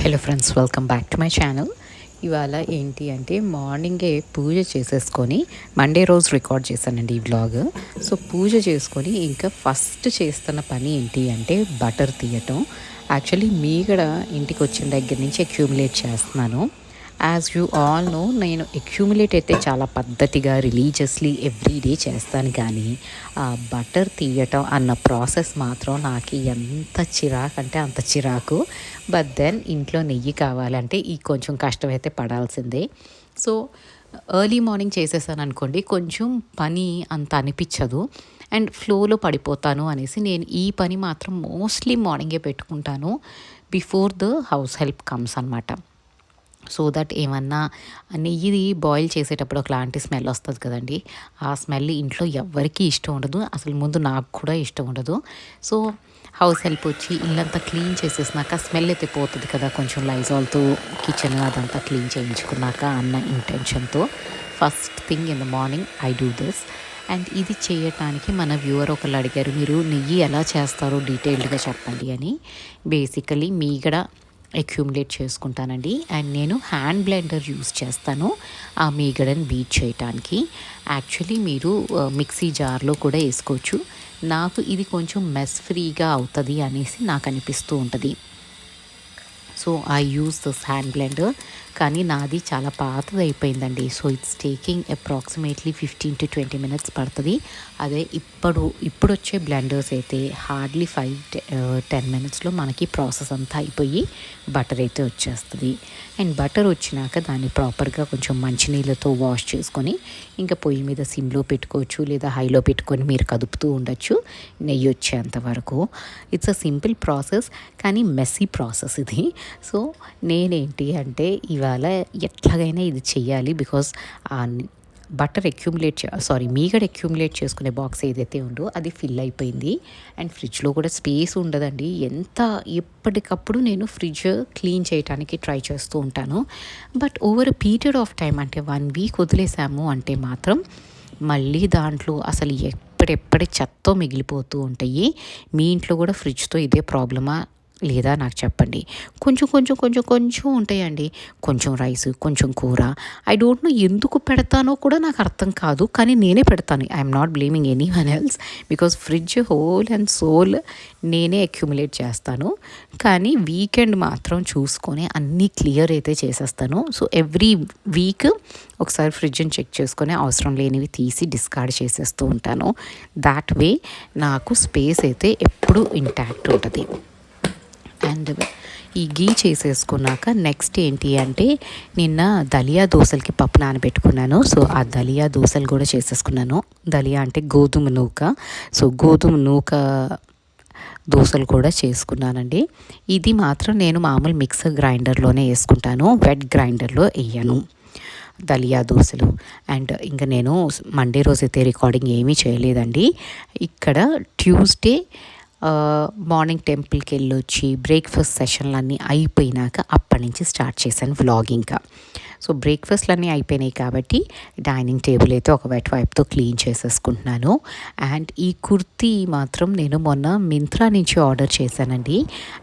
Hello friends, welcome back to my channel. ఇవాళ ఏంటి అంటే మార్నింగే పూజ చేసేసుకొని మండే రోజు రికార్డ్ చేశానండి ఈ వ్లాగ్. సో పూజ చేసుకొని ఇంకా ఫస్ట్ చేస్తున్న పని ఏంటి అంటే బటర్ తీయటం. యాక్చువల్లీ మీగడ ఇంటికి వచ్చిన దగ్గర నుంచి అక్యూములేట్ చేస్తున్నాను. యాజ్ యూ ఆల్ నో, నేను అక్యూములేట్ అయితే చాలా పద్ధతిగా రిలీజియస్లీ ఎవ్రీడే చేస్తాను, కానీ ఆ బటర్ తీయటం అన్న ప్రాసెస్ మాత్రం నాకు ఎంత చిరాకు అంటే అంత చిరాకు. బట్ దెన్ ఇంట్లో నెయ్యి కావాలంటే ఈ కొంచెం కష్టమైతే పడాల్సిందే. సో ఎర్లీ మార్నింగ్ చేసేసాను అనుకోండి, కొంచెం పని అంత అనిపించదు అండ్ ఫ్లోలో పడిపోతాను అనేసి నేను ఈ పని మాత్రం మోస్ట్లీ మార్నింగే పెట్టుకుంటాను, before the house help comes అనమాట. సో దట్ ఏమన్నా నెయ్యి బాయిల్ చేసేటప్పుడు ఒకలాంటి స్మెల్ వస్తుంది కదండి, ఆ స్మెల్ ఇంట్లో ఎవ్వరికీ ఇష్టం ఉండదు, అసలు ముందు నాకు కూడా ఇష్టం ఉండదు. సో హౌస్ హెల్ప్ వచ్చి ఇల్లంతా క్లీన్ చేసేసినాక స్మెల్ అయితే పోతుంది కదా, కొంచెం లైజాల్తో కిచెన్ అదంతా క్లీన్ చేయించుకున్నాక అన్న ఇంటెన్షన్తో first thing in the morning I do this. And ఇది చేయటానికి మన వ్యూవర్ ఒకళ్ళు అడిగారు, మీరు నెయ్యి ఎలా చేస్తారో డీటెయిల్డ్గా చెప్పండి అని. బేసికలీ మీగడ అక్యూములేట్ చేసుకుంటానండి అండ్ నేను హ్యాండ్ బ్లెండర్ యూస్ చేస్తాను ఆ మీగడని బీట్ చేయటానికి. యాక్చువల్లీ మీరు మిక్సీ జార్లో కూడా వేసుకోవచ్చు. నాకు ఇది కొంచెం మెస్ ఫ్రీగా అవుతుంది అనేసి నాకు అనిపిస్తూ ఉంటుంది. So I use this hand blender, కానీ నాది చాలా పాతది అయిపోయిందండి. So it's taking approximately 15 to 20 minutes పడుతుంది. అదే ఇప్పుడు వచ్చే బ్లెండర్స్ అయితే హార్డ్లీ 5-10 minutesలో మనకి ప్రాసెస్ అంతా అయిపోయి బటర్ అయితే వచ్చేస్తుంది. అండ్ బటర్ వచ్చినాక దాన్ని ప్రాపర్గా కొంచెం మంచినీళ్ళతో వాష్ చేసుకొని ఇంకా పొయ్యి మీద సిమ్లో పెట్టుకోవచ్చు, లేదా హైలో పెట్టుకొని మీరు కదుపుతూ ఉండొచ్చు నెయ్యి వచ్చేంత వరకు. ఇట్స్ అ సింపుల్ ప్రాసెస్ కానీ మెస్సీ ప్రాసెస్ ఇది. సో నేనేంటి అంటే ఇవాళ ఎట్లాగైనా ఇది చెయ్యాలి, బికాస్ బటర్ మీగడ అక్యూములేట్ చేసుకునే బాక్స్ ఏదైతే ఉందో అది ఫిల్ అయిపోయింది అండ్ ఫ్రిడ్జ్లో కూడా స్పేస్ ఉండదండి. ఎప్పటికప్పుడు నేను ఫ్రిడ్జ్ క్లీన్ చేయడానికి ట్రై చేస్తూ ఉంటాను. But over period of time అంటే 1 week వదిలేసాము అంటే మాత్రం మళ్ళీ దాంట్లో అసలు ఎప్పుడెప్పటి చెత్తో మిగిలిపోతూ ఉంటాయి. మీ ఇంట్లో కూడా ఫ్రిడ్జ్తో ఇదే ప్రాబ్లమా లేదా నాకు చెప్పండి. కొంచెం ఉంటాయండి, కొంచెం రైస్, కొంచెం కూర. ఐ డోంట్ నో ఎందుకు పెడతానో కూడా నాకు అర్థం కాదు, కానీ నేనే పెడతాను. I'm not blaming anyone else, because fridge whole and sole నేనే అక్యూములేట్ చేస్తాను. కానీ వీకెండ్ మాత్రం చూసుకొని అన్నీ క్లియర్ అయితే చేసేస్తాను. సో ఎవ్రీ వీక్ ఒకసారి ఫ్రిడ్జ్ని చెక్ చేసుకొని అవసరం లేనివి తీసి డిస్కార్డ్ చేసేస్తూ ఉంటాను. దాట్ వే నాకు స్పేస్ అయితే ఎప్పుడూ ఇంటాక్ట్ ఉంటుంది. అండ్ ఈ గీ చేసేసుకున్నాక నెక్స్ట్ ఏంటి అంటే నిన్న దలియా దోశలకి పప్పు నానబెట్టుకున్నాను. సో ఆ దలియా దోశలు కూడా చేసేసుకున్నాను. దలియా అంటే గోధుమ నూక. సో గోధుమ నూక దోశలు కూడా చేసుకున్నానండి. ఇది మాత్రం నేను మామూలు మిక్సర్ గ్రైండర్లోనే వేసుకుంటాను, వెట్ గ్రైండర్లో వేయను దలియా దోశలు. అండ్ ఇంకా నేను మండే రోజైతే రికార్డింగ్ ఏమీ చేయలేదండి. ఇక్కడ ట్యూస్డే మార్నింగ్ టెంపుల్కి వెళ్ళొచ్చి బ్రేక్ఫాస్ట్ సెషన్లు అన్నీ అయిపోయినాక అప్పటి నుంచి స్టార్ట్ చేశాను వ్లాగింగ్. సో బ్రేక్ఫాస్ట్లు అన్నీ అయిపోయినాయి కాబట్టి డైనింగ్ టేబుల్ అయితే ఒక వెట్ వైప్తో క్లీన్ చేసేసుకుంటున్నాను. అండ్ ఈ కుర్తీ మాత్రం నేను మొన్న మింత్రా నుంచి ఆర్డర్ చేశానండి.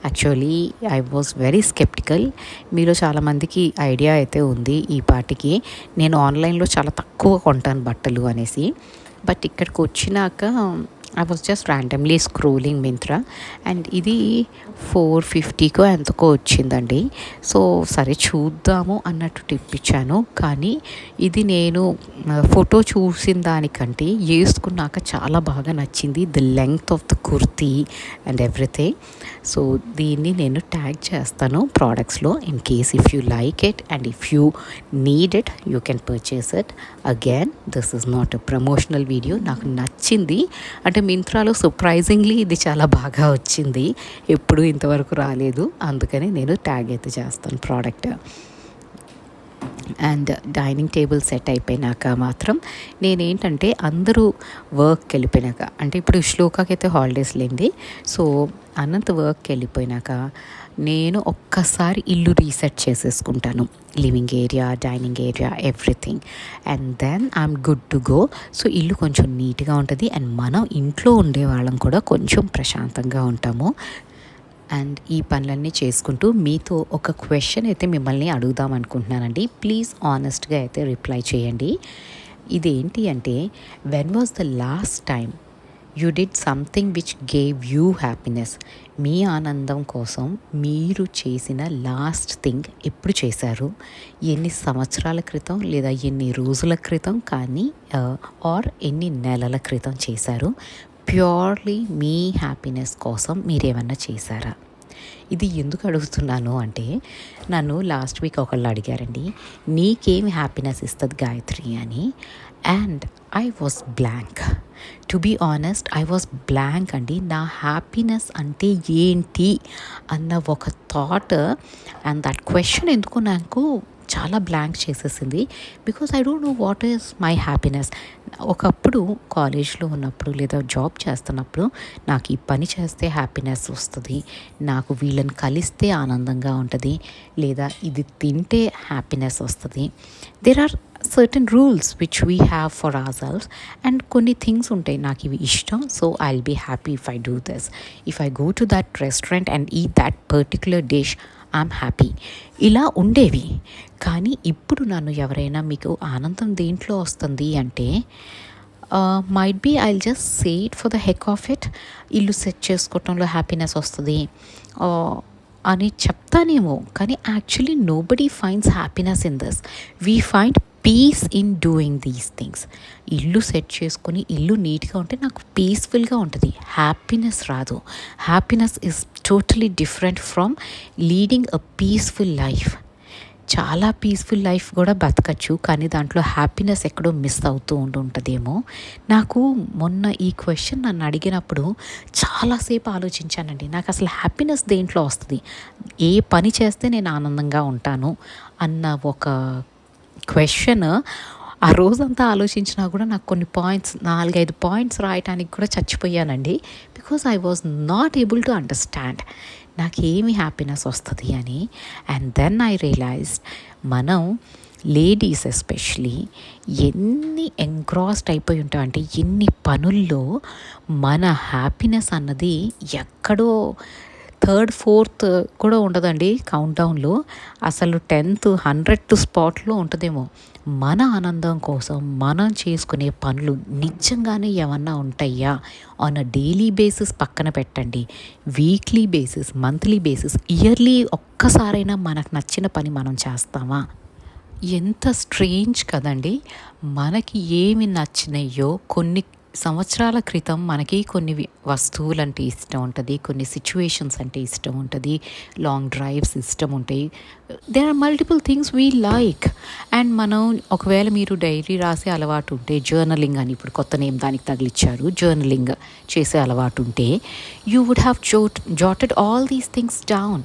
Actually I was very sceptical. మీలో చాలామందికి ఐడియా అయితే ఉంది ఈ పాటికి నేను ఆన్లైన్లో చాలా తక్కువ కొంటాను బట్టలు అనేసి. బట్ ఇక్కడికి వచ్చినాక I was just randomly scrolling Myntra and ఇది 450కో ఎంతకో వచ్చిందండి. సో సరే చూద్దాము అన్నట్టు టిప్ ఇచ్చాను, కానీ ఇది నేను ఫోటో చూసిన దానికంటే వేసుకున్నాక చాలా బాగా నచ్చింది. The length of the kurti and everything. So దీన్ని నేను ట్యాగ్ చేస్తాను ప్రోడక్ట్స్లో. In case if you like it and if you need it you can purchase it. Again this is not a promotional video. నాకు నచ్చింది అంటే మింత్రాలో సర్ప్రైజింగ్లీ ఇది చాలా బాగా వచ్చింది, ఎప్పుడు ఇంతవరకు రాలేదు, అందుకని నేను ట్యాగ్ అయితే చేస్తాను product. And dining table set అయిపోయినాక మాత్రం నేనేంటంటే అందరూ వర్క్కి వెళ్ళిపోయినాక, అంటే ఇప్పుడు శ్లోకాకి అయితే హాలిడేస్ లేండి, సో అనంత వర్క్కి వెళ్ళిపోయినాక నేను ఒక్కసారి ఇల్లు రీసెట్ చేసేసుకుంటాను, living area, dining area, everything. And then I'm good to go. So ఇల్లు కొంచెం నీట్గా ఉంటుంది అండ్ మనం ఇంట్లో ఉండే వాళ్ళం కూడా కొంచెం ప్రశాంతంగా ఉంటాము. అండ్ ఈ పనులన్నీ చేసుకుంటూ మీతో ఒక క్వశ్చన్ అయితే మిమ్మల్ని అడుగుదాం అనుకుంటున్నానండి. ప్లీజ్ ఆనెస్ట్గా అయితే రిప్లై చేయండి. ఇదేంటి అంటే, when was the last time you did something which gave you happiness? మీ ఆనందం కోసం మీరు చేసిన లాస్ట్ థింగ్ ఎప్పుడు చేశారు? ఎన్ని సంవత్సరాల క్రితం లేదా ఎన్ని రోజుల క్రితం కానీ ఆర్ ఎన్ని నెలల క్రితం చేశారు? ప్యూర్లీ మీ హ్యాపీనెస్ కోసం మీరేమన్నా చేశారా? ఇది ఎందుకు అడుగుతున్నాను అంటే, నన్ను లాస్ట్ వీక్ ఒకళ్ళు అడిగారండి, నీకేమి హ్యాపీనెస్ ఇస్తుంది గాయత్రి అని. And I was blank. To be honest, I was blank అండి. నా హ్యాపీనెస్ అంటే ఏంటి అన్న ఒక థాట్ అండ్ దట్ క్వశ్చన్ ఎందుకు నాకు చాలా బ్లాంక్ చేసేసింది. Because I don't know what is my happiness. ఒకప్పుడు కాలేజ్లో ఉన్నప్పుడు లేదా జాబ్ చేస్తున్నప్పుడు నాకు ఈ పని చేస్తే హ్యాపీనెస్ వస్తుంది, నాకు వీళ్ళని కలిస్తే ఆనందంగా ఉంటుంది, లేదా ఇది తింటే హ్యాపీనెస్ వస్తుంది. There are certain rules which we have for ourselves. And కొన్ని థింగ్స్ ఉంటాయి, నాకు ఇవి ఇష్టం, so I will be happy if I do this. If I go to that restaurant and eat that particular dish, I'm happy. ఇలా ఉండేవి. కానీ ఇప్పుడు నన్ను ఎవరైనా మీకు ఆనందం దేంట్లో వస్తుంది అంటే, might be I just say it for the heck of it, ఇల్లు సెట్ చేసుకోవటంలో హ్యాపీనెస్ వస్తుంది అని చెప్తానేమో. కానీ actually nobody finds happiness in this. We find peace in doing these things. ఇల్లు సెట్ చేసుకొని ఇల్లు నీట్గా ఉంటే నాకు పీస్ఫుల్గా ఉంటుంది, హ్యాపీనెస్ రాదు. Happiness is totally different from leading a peaceful life. చాలా పీస్ఫుల్ లైఫ్ కూడా బతకచ్చు, కానీ దాంట్లో హ్యాపీనెస్ ఎక్కడో మిస్ అవుతూ ఉంటుందేమో. నాకు మొన్న ఈ క్వశ్చన్ నన్ను అడిగినప్పుడు చాలాసేపు ఆలోచించానండి. నాకు అసలు హ్యాపీనెస్ దేంట్లో వస్తుంది, ఏ పని చేస్తే నేను ఆనందంగా ఉంటాను అన్న ఒక క్వశ్చన్ ఆ రోజంతా ఆలోచించినా కూడా నాకు కొన్ని పాయింట్స్, 4-5 పాయింట్స్ రాయటానికి కూడా చచ్చిపోయానండి. Because I was not able to understand నాకు ఏమి హ్యాపీనెస్ వస్తుంది అని. అండ్ దెన్ ఐ రియలైజ్డ్, మనం లేడీస్ ఎస్పెషలీ ఎన్ని ఎంగ్రాస్డ్ అయిపోయి ఉంటామంటే, ఎన్ని పనుల్లో మన హ్యాపీనెస్ అన్నది ఎక్కడో 3rd 4th కూడా ఉండదండి కౌంట్డౌన్లో, అసలు 10th 100th స్పాట్లో ఉంటుందేమో. మన ఆనందం కోసం మనం చేసుకునే పనులు నిజంగానే ఏమన్నా ఉంటాయా ఆన్ అ డైలీ బేసిస్ పక్కన పెట్టండి, weekly basis, monthly basis, yearly ఒక్కసారైనా మనకు నచ్చిన పని మనం చేస్తామా? ఎంత స్ట్రేంజ్ కదండి. మనకి ఏమి నచ్చినాయో కొన్ని సంవత్సరాల క్రితం మనకి కొన్ని వస్తువులు అంటే ఇష్టం ఉంటుంది, కొన్ని సిచ్యువేషన్స్ అంటే ఇష్టం ఉంటుంది, లాంగ్ డ్రైవ్స్ ఇష్టం ఉంటాయి. There are multiple things we like. And మనం ఒకవేళ మీరు డైరీ రాసే అలవాటు ఉంటే, జర్నలింగ్ అని ఇప్పుడు కొత్త నేమ్ దానికి తగిలిచ్చారు, జర్నలింగ్ చేసే అలవాటు ఉంటే, you would have jotted all these things down.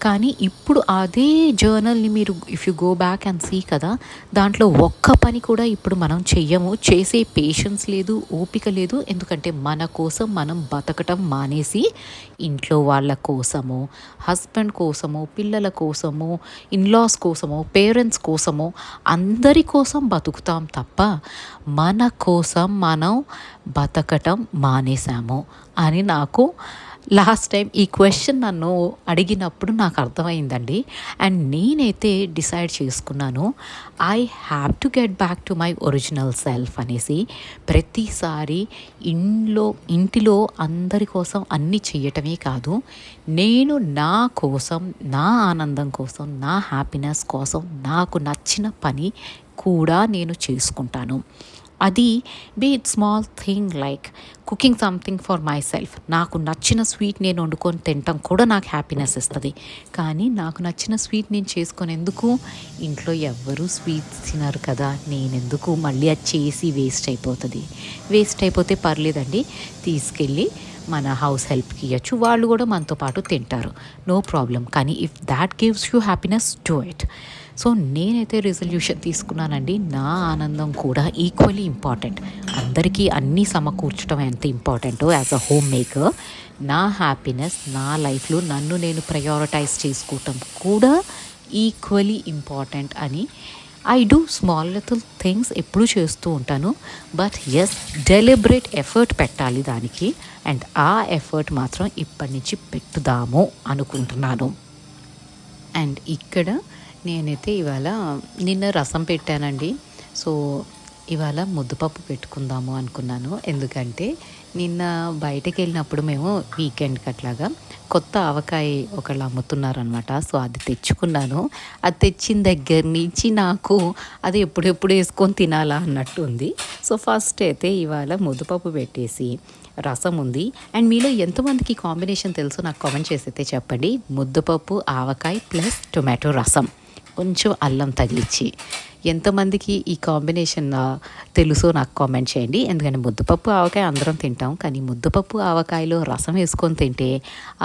కానీ ఇప్పుడు అదే జర్నల్ని మీరు if you go back and see కదా, దాంట్లో ఒక్క పని కూడా ఇప్పుడు మనం చెయ్యము, చేసే పేషెన్స్ లేదు, ఓపిక లేదు. ఎందుకంటే మన కోసం మనం బతకటం మానేసి ఇంట్లో వాళ్ళ కోసమో, హస్బెండ్ కోసమో, పిల్లల కోసమో, ఇన్లాస్ కోసమో, పేరెంట్స్ కోసమో, అందరి కోసం బతుకుతాం తప్ప మన కోసం మనం బతకటం మానేసాము అని నాకు లాస్ట్ టైం ఈ క్వశ్చన్ నన్ను అడిగినప్పుడు నాకు అర్థమైందండి. అండ్ నేనైతే డిసైడ్ చేసుకున్నాను, I have to get back to my original self అనేసి. ప్రతిసారి ఇంటిలో అందరి కోసం అన్నీ చెయ్యటమే కాదు, నేను నా కోసం, నా ఆనందం కోసం, నా హ్యాపీనెస్ కోసం నాకు నచ్చిన పని కూడా నేను చేసుకుంటాను. అది be it small thing like cooking something for myself. నాకు నచ్చిన స్వీట్ నేను వండుకొని తినటం కూడా నాకు హ్యాపీనెస్ ఇస్తుంది. కానీ నాకు నచ్చిన స్వీట్ నేను చేసుకునేందుకు, ఇంట్లో ఎవ్వరూ స్వీట్స్ తినరు కదా, నేనెందుకు మళ్ళీ అది చేసి వేస్ట్ అయిపోతుంది. వేస్ట్ అయిపోతే పర్లేదండి, తీసుకెళ్ళి మన హౌస్ హెల్ప్కి ఇవ్వచ్చు, వాళ్ళు కూడా మనతో పాటు తింటారు, నో ప్రాబ్లం. కానీ if that gives you happiness, do it. So నేనైతే రిజల్యూషన్ తీసుకున్నానండి, నా ఆనందం కూడా ఈక్వల్లీ ఇంపార్టెంట్. అందరికీ అన్నీ సమకూర్చడం ఎంత ఇంపార్టెంటో యాజ్ అ హోమ్ మేకర్, నా హ్యాపీనెస్, నా లైఫ్లో నన్ను నేను ప్రయారిటైజ్ చేసుకోవటం కూడా ఈక్వల్లీ ఇంపార్టెంట్ అని I do small little things ఎప్పుడూ చేస్తూ ఉంటాను. బట్ ఎస్, డెలిబరేట్ ఎఫర్ట్ పెట్టాలి దానికి. అండ్ ఆ ఎఫర్ట్ మాత్రం ఇప్పటి నుంచి పెట్టుదాము అనుకుంటున్నాను. అండ్ ఇక్కడ నేనైతే ఇవాళ నిన్న రసం పెట్టానండి. సో ఇవాళ ముద్దపప్పు పెట్టుకుందాము అనుకున్నాను. ఎందుకంటే నిన్న బయటకు వెళ్ళినప్పుడు మేము వీకెండ్కి అట్లాగా కొత్త ఆవకాయ ఒకళ్ళు అమ్ముతున్నారనమాట. సో అది తెచ్చుకున్నాను. అది తెచ్చిన దగ్గర నుంచి నాకు అది ఎప్పుడెప్పుడు వేసుకొని తినాలా అన్నట్టు ఉంది. సో ఫస్ట్ అయితే ఇవాళ ముద్దపప్పు పెట్టేసి రసం ఉంది. అండ్ మీలో ఎంతమందికి కాంబినేషన్ తెలుసో నాకు కామెంట్ చేసి అయితే చెప్పండి. ముద్దపప్పు ఆవకాయ ప్లస్ టొమాటో రసం, కొంచెం అల్లం తగిలిచ్చి ఎంతమందికి ఈ కాంబినేషన్ తెలుసో నాకు కామెంట్ చేయండి. ఎందుకంటే ముద్దపప్పు ఆవకాయ అందరం తింటాం, కానీ ముద్దపప్పు ఆవకాయలో రసం వేసుకొని తింటే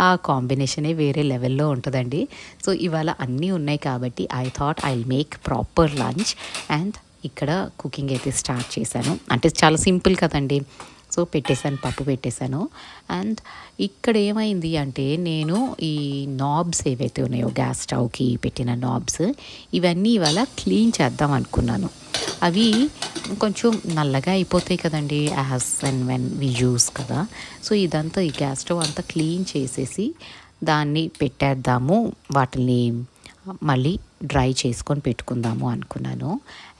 ఆ కాంబినేషనే వేరే లెవెల్లో ఉంటుందండి. సో ఇవాళ అన్నీ ఉన్నాయి కాబట్టి I thought I make proper lunch. And ఇక్కడ కుకింగ్ అయితే స్టార్ట్ చేశాను. అంటే చాలా సింపుల్ కదండి. సో పెట్టేశాను, పప్పు పెట్టేశాను. అండ్ ఇక్కడ ఏమైంది అంటే నేను ఈ నాబ్స్ ఏవైతే ఉన్నాయో గ్యాస్ స్టవ్కి పెట్టిన నాబ్స్, ఇవన్నీ ఇవాళ క్లీన్ చేద్దాం అనుకున్నాను. అవి కొంచెం నల్లగా అయిపోతాయి కదండి as and when we use కదా. సో ఇదంతా ఈ గ్యాస్ స్టవ్ అంతా క్లీన్ చేసేసి దాన్ని పెట్టేద్దాము, వాటిని మళ్ళీ డ్రై చేసుకొని పెట్టుకుందాము అనుకున్నాను.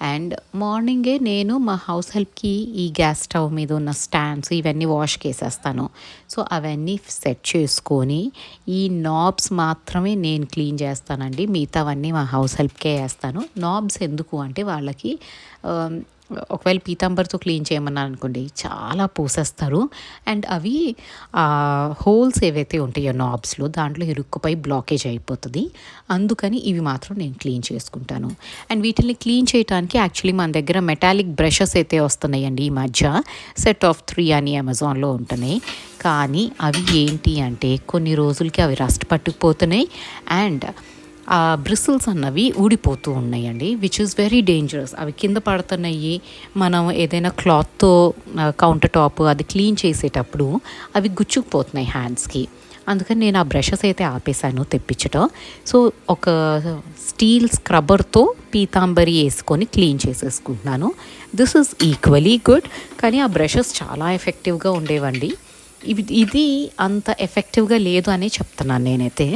అండ్ మార్నింగే నేను మా హౌస్ హెల్ప్కి ఈ గ్యాస్ స్టవ్ మీద ఉన్న స్టాండ్స్ ఇవన్నీ వాష్కి వేసేస్తాను. సో అవన్నీ సెట్ చేసుకొని ఈ నాబ్స్ మాత్రమే నేను క్లీన్ చేస్తానండి. మిగతావన్నీ మా హౌస్ హెల్ప్కే వేస్తాను. నాబ్స్ ఎందుకు అంటే వాళ్ళకి ఒకవేళ పీతాంబర్తో క్లీన్ చేయమన్నా అనుకోండి చాలా పూసేస్తారు. అండ్ అవి హోల్స్ ఏవైతే ఉంటాయో నాబ్స్లో దాంట్లో ఇరుక్కుపోయి బ్లాకేజ్ అయిపోతుంది. అందుకని ఇవి మాత్రం నేను క్లీన్ చేసుకుంటాను. అండ్ వీటిని క్లీన్ చేయడానికి యాక్చువల్లీ మన దగ్గర మెటాలిక్ బ్రషెస్ అయితే వస్తున్నాయండి ఈ మధ్య. సెట్ ఆఫ్ 3 అని అమెజాన్లో ఉంటున్నాయి. కానీ అవి ఏంటి అంటే కొన్ని రోజులకి అవి రస్ట్ పట్టుకుపోతున్నాయి. అండ్ ఆ బ్రిసిల్స్ అన్నవి ఊడిపోతూ ఉన్నాయండి, విచ్ ఈస్ వెరీ డేంజరస్. అవి కింద పడుతున్నాయి. మనం ఏదైనా క్లాత్తో కౌంటర్ టాప్ అది క్లీన్ చేసేటప్పుడు అవి గుచ్చుకుపోతున్నాయి హ్యాండ్స్కి. అందుకని నేను ఆ బ్రషెస్ అయితే ఆపేసాను తెప్పించటం. సో ఒక స్టీల్ స్క్రబ్బర్తో పీతాంబరి వేసుకొని క్లీన్ చేసేసుకుంటున్నాను. This is equally good. కానీ ఆ బ్రషెస్ చాలా ఎఫెక్టివ్గా ఉండేవండి. ఇది అంత ఎఫెక్టివ్గా లేదు అని చెప్తున్నాను నేనైతే.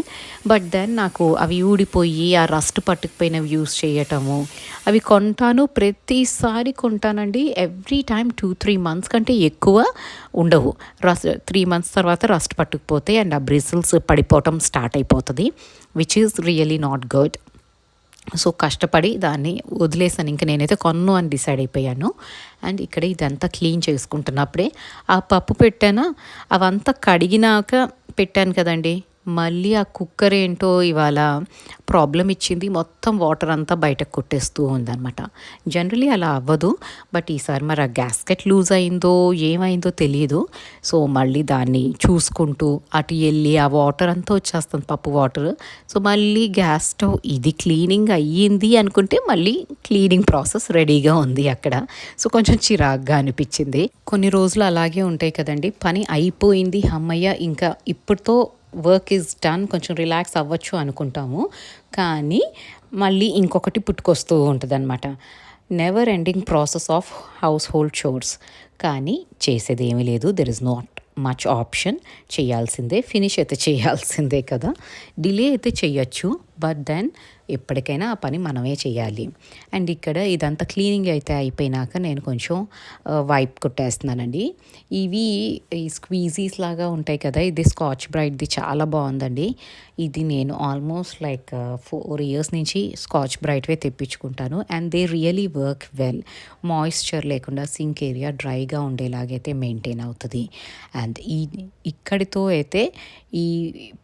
బట్ దెన్ నాకు అవి ఊడిపోయి ఆ రస్ట్ పట్టుకుపోయినవి యూస్ చేయటము, అవి ప్రతిసారి కొంటానండి. ఎవ్రీ టైం 2-3 మంత్స్ కంటే ఎక్కువ ఉండవు. 3 మంత్స్ తర్వాత రస్ట్ పట్టుకుపోతే అండ్ ఆ బ్రిజిల్స్ పడిపోవటం స్టార్ట్ అయిపోతుంది, which is really not good. So కష్టపడి దాన్ని వదిలేసాను. ఇంక నేనైతే కొన్ను అని డిసైడ్ అయిపోయాను. అండ్ ఇక్కడ ఇదంతా క్లీన్ చేసుకుంటున్నప్పుడే ఆ పప్పు పెట్టాను. అవంతా కడిగినాక పెట్టాను కదండి. మళ్ళీ ఆ కుక్కర్ ఏంటో ఇవాళ ప్రాబ్లం ఇచ్చింది. మొత్తం వాటర్ అంతా బయటకు కొట్టేస్తూ ఉందన్నమాట. జనరలీ అలా అవ్వదు, బట్ ఈసారి మరి ఆ గ్యాస్కెట్ లూజ్ అయిందో ఏమైందో తెలియదు. సో మళ్ళీ దాన్ని చూసుకుంటూ అటు వెళ్ళి ఆ వాటర్ అంతా వచ్చేస్తుంది, పప్పు వాటర్. సో మళ్ళీ గ్యాస్ స్టవ్ ఇది క్లీనింగ్ అయ్యింది అనుకుంటే మళ్ళీ క్లీనింగ్ ప్రాసెస్ రెడీగా ఉంది అక్కడ. సో కొంచెం చిరాగ్గా అనిపించింది. కొన్ని రోజులు అలాగే ఉంటాయి కదండి. పని అయిపోయింది, అమ్మయ్య ఇంకా ఇప్పటితో వర్క్ ఈజ్ డన్, కొంచెం రిలాక్స్ అవ్వచ్చు అనుకుంటాము. కానీ మళ్ళీ ఇంకొకటి పుట్టుకొస్తూ ఉంటుంది అనమాట. Never ending process of house hold chores. కానీ చేసేది ఏమీ లేదు. There is not much option. చేయాల్సిందే, ఫినిష్ అయితే చేయాల్సిందే కదా. డిలే అయితే చేయొచ్చు, బట్ దెన్ ఎప్పటికైనా ఆ పని మనమే చేయాలి. అండ్ ఇక్కడ ఇదంతా క్లీనింగ్ అయితే అయిపోయినాక నేను కొంచెం వైప్ కొట్టేస్తున్నానండి. ఇవి ఈ స్క్వీజీస్ లాగా ఉంటాయి కదా, ఇది స్కాచ్ బ్రైట్ది చాలా బాగుందండి. ఇది నేను ఆల్మోస్ట్ లైక్ 4 years నుంచి స్కాచ్ బ్రైట్వే తెప్పించుకుంటాను. And they really work well. Moisture లేకుండా సింక్ ఏరియా డ్రైగా ఉండేలాగైతే మెయింటైన్ అవుతుంది. అండ్ ఇక్కడితో అయితే ఈ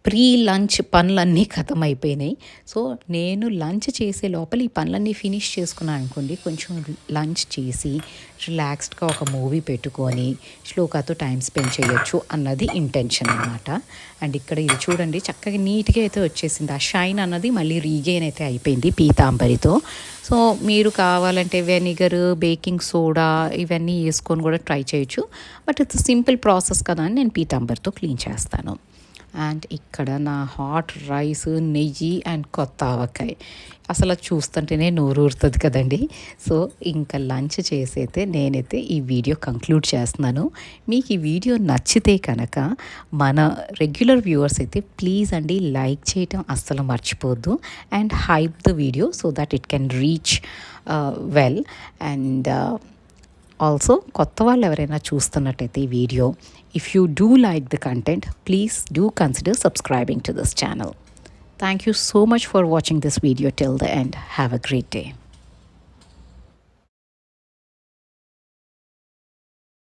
ప్రీ లంచ్ పనులన్నీ ఖతం అయిపోయినాయి. సో నేను లంచ్ చేసే లోపల ఈ పనులన్నీ ఫినిష్ చేసుకున్నాను అనుకోండి, కొంచెం లంచ్ చేసి రిలాక్స్డ్గా ఒక మూవీ పెట్టుకొని శ్లోకాతో టైం స్పెండ్ చేయొచ్చు అన్నది ఇంటెన్షన్ అనమాట. అండ్ ఇక్కడ ఇది చూడండి చక్కగా నీట్గా అయితే వచ్చేసింది. ఆ షైన్ అన్నది మళ్ళీ రీగెయిన్ అయితే అయిపోయింది పీతాంబరితో. సో మీరు కావాలంటే వెనిగర్, బేకింగ్ సోడా ఇవన్నీ వేసుకొని కూడా ట్రై చేయొచ్చు. బట్ ఇట్స్ సింపుల్ ప్రాసెస్ కదా అని నేను పీతాంబరితో క్లీన్ చేస్తాను. అండ్ ఇక్కడ నా హాట్ రైస్, నెయ్యి అండ్ కొత్త ఆవకాయ. అసలు అది చూస్తుంటేనే నోరూరుతుంది కదండి. సో ఇంకా లంచ్ చేసైతే నేనైతే ఈ వీడియో కంక్లూడ్ చేస్తున్నాను. మీకు ఈ వీడియో నచ్చితే కనుక మన రెగ్యులర్ వ్యూవర్స్ అయితే ప్లీజ్ అండి లైక్ చేయటం అస్సలు మర్చిపోవద్దు and hype the video so that it can reach well. And also కొత్త వాళ్ళు ఎవరైనా చూస్తున్నట్టయితే ఈ video, if you do like the content, please do consider subscribing to this channel. Thank you so much for watching this video till the end. Have a great day.